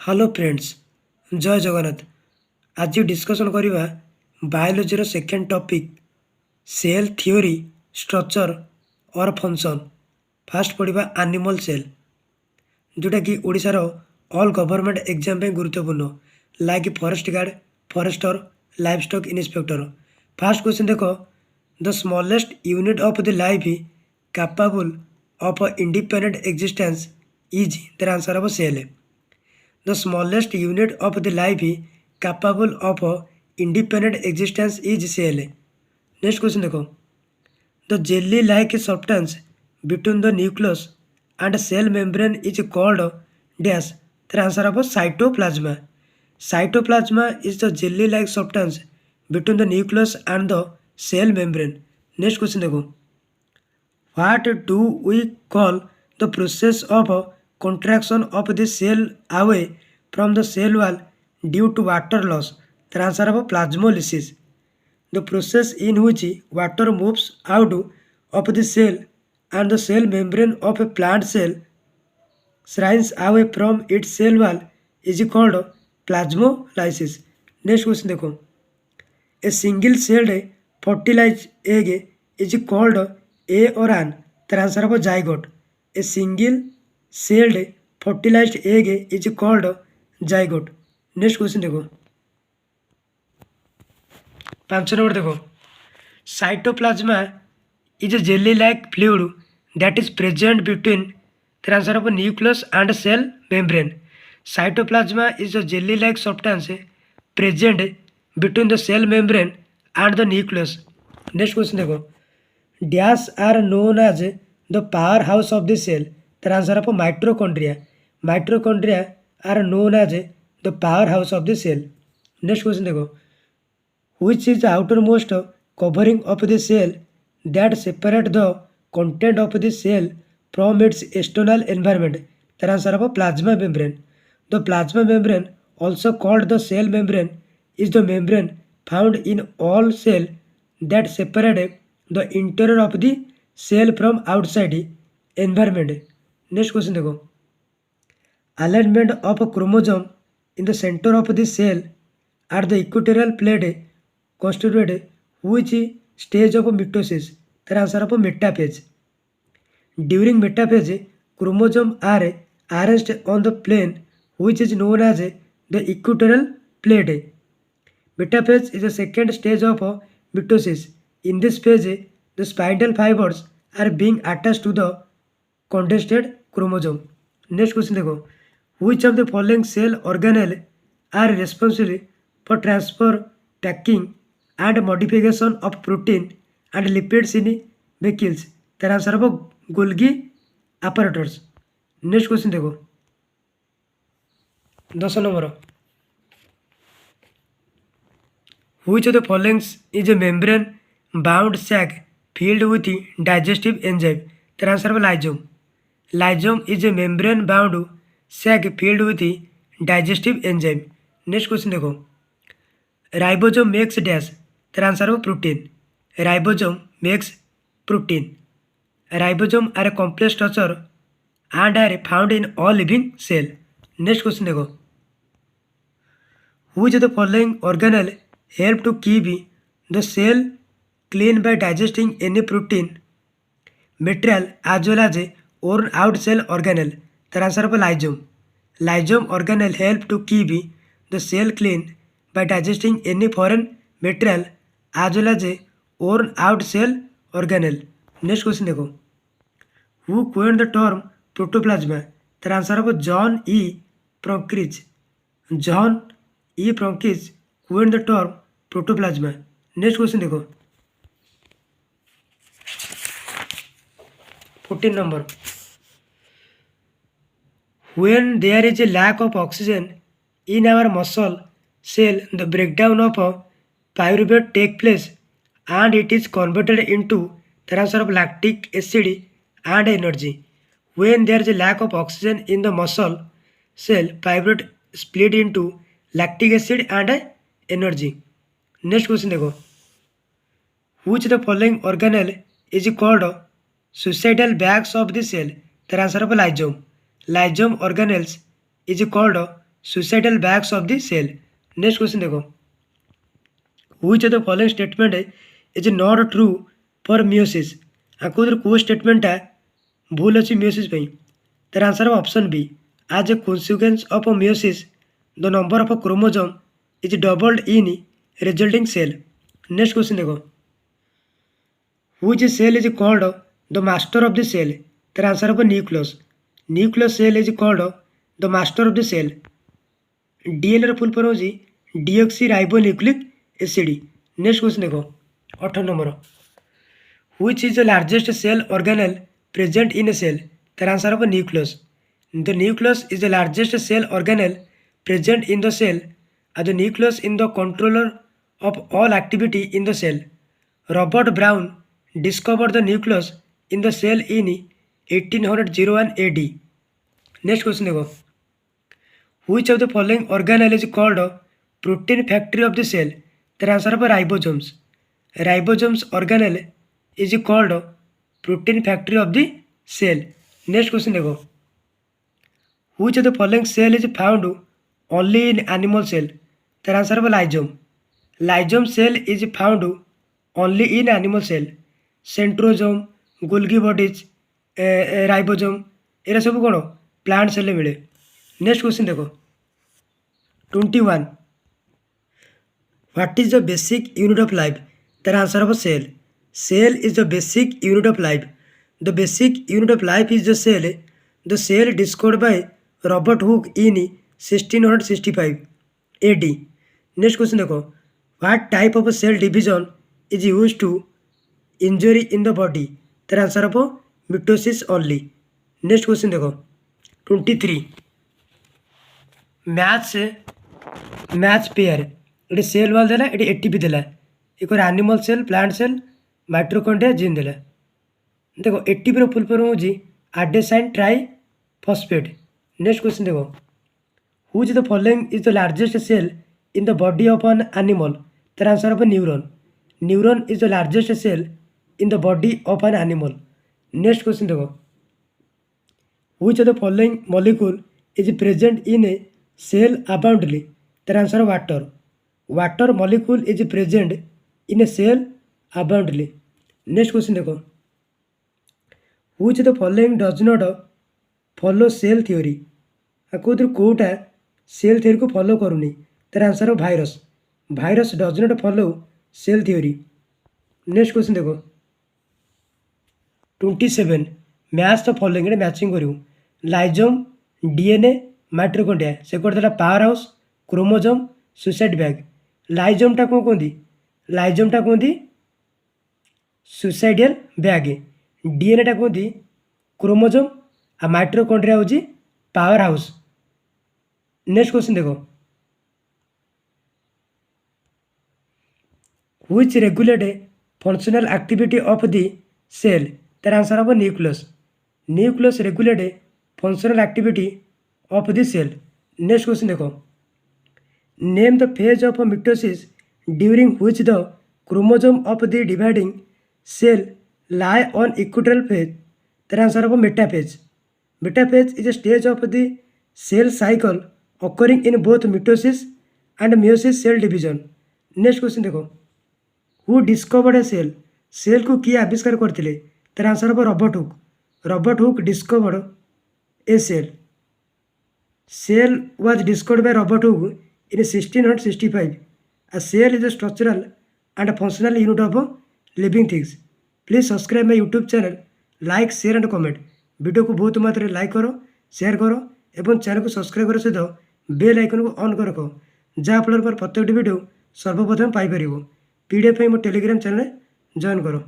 Hello friends, जय जगन्नाथ। आज discussion करवा biology second topic cell theory structure और फंक्शन। फास्ट पढ़ा एनिमल सेल, जोटा कि ओडिशार ऑल गवर्नमेंट एग्जाम पे गुरुत्वपूर्ण, like forest guard, forester, livestock inspector. First question देखो, the smallest unit of the life capable of independent existence is the answer of cell. The smallest unit of the life capable of independent existence is cell. Next question देखो, the jelly-like substance between the nucleus and cell membrane is called dash. The answer of cytoplasma. Cytoplasma is the jelly-like substance between the nucleus and the cell membrane. Next question देखो, what do we call the process of contraction of the cell away from the cell wall due to water loss? The answer of plasmolysis. The process in which water moves out of the cell and the cell membrane of a plant cell shrinks away from its cell wall is called plasmolysis. Next question देखो, a single celled fertilized egg is called a or an. The answer of zygote. A single celled fertilized egg is called zygote. Next question देखो, 5 number देखो, cytoplasm is a jelly like fluid that is present between the answer of nucleus and cell membrane. Cytoplasma is a jelly like substance present between the cell membrane and the nucleus. Next question देखो, dash are known as the powerhouse of the cell. The answer of mitochondria. Mitochondria are known as the powerhouse of the cell. Next question देखो, which is the outermost covering of the cell that separate the content of the cell from its external environment? The answer of plasma membrane. The plasma membrane, also called the cell membrane, is the membrane found in all cell that separate the interior of the cell from outside environment. Next question देखो, alignment of a chromosome in the center of the cell at the equatorial plate constitute which stage of mitosis? The answer of metaphase. During metaphase, chromosomes are arranged on the plane which is known as the equatorial plate. Metaphase is the second stage of mitosis. In this phase, the spindle fibers are being attached to the condensed chromosome. Next question देखो, which of the following cell organelle are responsible for transfer, packing and modification of protein and lipids in vehicles? The answer of Golgi apparatus. Next question देखो, 10 number, which of the following is a membrane bound sac filled with digestive enzyme? The answer of lysome. Lysome is a membrane bound sac filled with digestive enzyme. Next question देखो, ribosome makes dash. The answer of protein. Ribosome makes protein. Ribosome are a complex structure and are found in all living cell. Next question देखो, which of the following organelle help to keep the cell clean by digesting any protein material as well as worn out cell organelle? The answer of lysome. Lysome organelle help to keep the cell clean by digesting any foreign material as well as worn out cell organelle. Next question देखो, who coined the term protoplasma? The answer of John E. Pronkridge. John E. Pronkridge coined the term protoplasma. Next question देखो, 14 number, when there is a lack of oxygen in our muscle cell, the breakdown of pyruvate take place and it is converted into the answer of lactic acid and energy. When there is a lack of oxygen in the muscle cell, pyruvate split into lactic acid and energy. Next question देखो, which the following organelle is called suicidal bags of the cell? The answer of lysome. Lysome organelles is called suicidal bags of the cell. Next question देखो, which of the following statement is not true for meiosis. आपको को स्टेटमेंटा भूल अच्छी meiosis पे, तार answer option B, as a consequence of a meiosis the number of a chromosome is doubled in resulting cell। Next question देखो, which cell is called the master of the cell। तार answer हम nucleus. Nucleus cell is called the master of the cell. DNA full form हो deoxyribonucleic acid. Next question देखो 18 number, which is the largest cell organelle present in a cell। तार answer हम nucleus. The nucleus is the largest cell organelle present in the cell, and the nucleus in the controller of all activity in the cell। Robert Brown discovered the nucleus in the cell in 1801 AD। Next question देखो, which of the following organelle is called protein factory of the cell। तार answer पर ribosomes. Ribosomes organelle is called protein factory of the cell। Next question देखो, which of the following cell is found only in animal cell। तार answer हम lysosome. Lysosome cell is found only in animal cell. Centrosome, Golgi bodies, ribosome एरा सब कौन plant cell मिले। Next question देखो 21, what is the basic unit of life. तार answer हम cell. Cell is the basic unit of life. The basic unit of life is the cell. The cell discovered by Robert Hooke in 1665 AD। Next question देखो, what type of cell division is use to injury in the body. तार answer हम mitosis only. Next question देखो 23, match pair ये cell wall देला ये ATP देला एक animal cell, plant cell, mitochondria, जीन देला। देखो एटीपी रो फुल फॉर्म हो एडेनाइन ट्राइफॉस्फेट। नेक्स्ट क्वेश्चन देखो, which the following is the largest cell in the body of an animal. तार आंसर हम neuron. Neuron is the largest cell in the body of an animal. Next question देखो, which of the following molecule is present in a cell abundantly. तार answer water. Water molecule is present in a cell abundantly. Next question देखो, which of the following does not follow cell theory. कौन कौटा cell theory को follow करूनी। तार answer virus. Virus does not follow cell theory. Next question देखो 27, match the following matching करूँ लाइजोम, DNA, mitochondria से करदेला power house, chromosome, suicide bag. लाइजोमटा कौन कहती, लाइजोमटा कहती सुसाइडियल बैग। डीएनएटा कहती क्रोमोजोम आ माइट्रोकॉन्ड्रिया हूँ पावर हाउस। नेक्स्ट क्वेश्चन देखो, which regulate functional activity of the cell. तार आंसर हम nucleus. Nucleus regulate functional activity of the cell. Next question देखो, name the phase of mitosis during which the chromosome of the dividing cell lie on equatorial phase। तार answer हम metaphase. Metaphase is a stage of the cell cycle occurring in both mitosis and meiosis cell division। Next question देखो, who discovered a cell. Cell को किए आविष्कार करते। तार answer हम Robert Hooke. Robert Hooke discovered a cell. Cell was discovered by Robert Hooke in 1665। A cell is a structural and functional unit of living things। Please subscribe my YouTube channel, like share and comment. Video को बहुत मात्रा like करो, share करो एवं channel को subscribe करने सहित bell icon को ऑन कर रख, जहाँफल प्रत्येक वीडियो सर्वप्रथम पाइपर। पीडीएफ मो टेलीग्राम चैनल जॉइन करो।